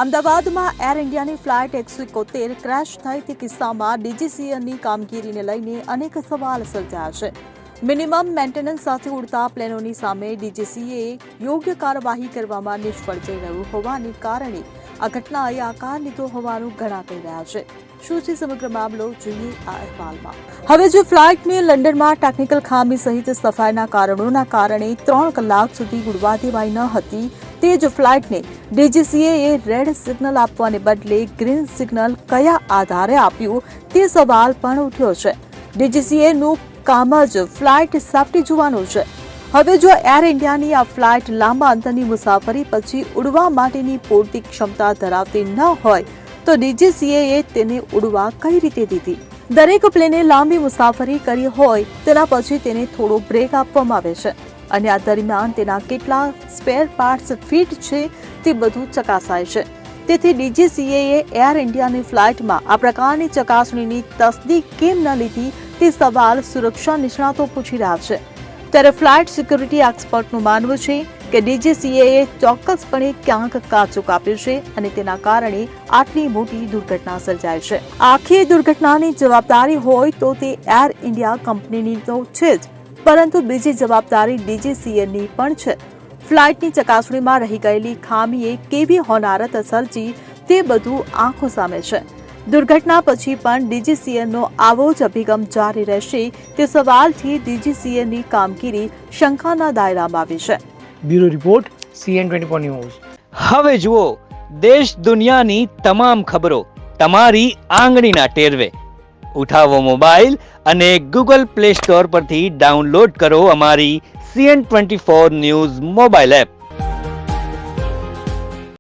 અમદાવાદમાં એર ઇન્ડિયાની flight 171 crash થઈ તે કિસ્સામાં ડીજીસીએની કામગીરીને લઈને અનેક સવાલ સર્જાયા છે. મિનિમમ મેન્ટેનન્સ સાથે ઉડતા પ્લેનોની સામે ડીજીસીએ યોગ્ય કાર્યવાહી કરવામાં નિષ્ફળ જઈ રહ્યું હોવાને કારણે આ ઘટનાએ આકાર લીધો હોવાનું ઘણા કહી રહ્યા છે. શું છે સમગ્ર મામલો, જોઈએ આ અહેવાલમાં. હવે જો ફ્લાઇટને લંડનમાં ટેકનિકલ ખામી સહિત સફાઈના કારણોના કારણે 3 કલાક સુધી ઉડવા દેવાઈ ન હતી, તે જ ફ્લાઇટને ડીજીસીએએ રેડ સિગ્નલ આપવાને બદલે ગ્રીન સિગ્નલ કયા આધારે આપ્યું તે સવાલ પણ ઉઠ્યો છે. ડીજીસીએનું કામ જ ફ્લાઇટ સેફ્ટી જોવાનું છે. હવે જો એર ઇન્ડિયાની આ ફ્લાઇટ લાંબા અંતરની મુસાફરી પછી ઉડવા માટેની પૂરતી ક્ષમતા ધરાવતી ન હોય તો ડીજીસીએએ તેને ઉડવા કઈ રીતે દીધી? દરેક પ્લેને લાંબી મુસાફરી કરી હોય તેના પછી તેને થોડો બ્રેક આપવામાં આવે છે અને આ દરમિયાન તેના કેટલા સ્પેર પાર્ટ્સ ફિટ છે તે બધું ચકાસાય છે. તેથી ડીજીસીએએ એર ઇન્ડિયાની ફ્લાઇટમાં આ પ્રકારની ચકાસણીની તસદીક કેમ ન લીધી તે સવાલ સુરક્ષા નિષ્ણાતો પૂછી રહ્યા છે. ત્યારે ફ્લાઇટ સિક્યુરિટી એક્સપર્ટનું માનવું છે કે ડીજીસીએએ ચોક્કસપણે ક્યાંક કાચું કાપ્યું છે અને તેના કારણે આટલી મોટી દુર્ઘટના સર્જાય છે. આખી દુર્ઘટનાની જવાબદારી હોય તો તે એર ઇન્ડિયા કંપનીની તો છે જ, પરંતુ બીજી જવાબદારી ડીજીસીએની પણ છે. ફ્લાઇટની ચકાસણીમાં રહી ગયેલી ખામીએ કેવી હોનારત સર્જી તે બધું આંખો સામે છે. દુર્ઘટના પછી પણ ડીજીસીએનો આવો જ અભિગમ જારી રહેશે તે સવાલથી ડીજીસીએની કામગીરી શંકાના દાયરામાં આવી છે. Bureau report CN24 news. હવે જુઓ દેશ દુનિયાની તમામ ખબરો તમારી આંગળીના ટેરવે. ઉઠાવો મોબાઈલ અને Google Play Store પરથી ડાઉનલોડ કરો અમારી CN24 ન્યૂઝ મોબાઈલ એપ.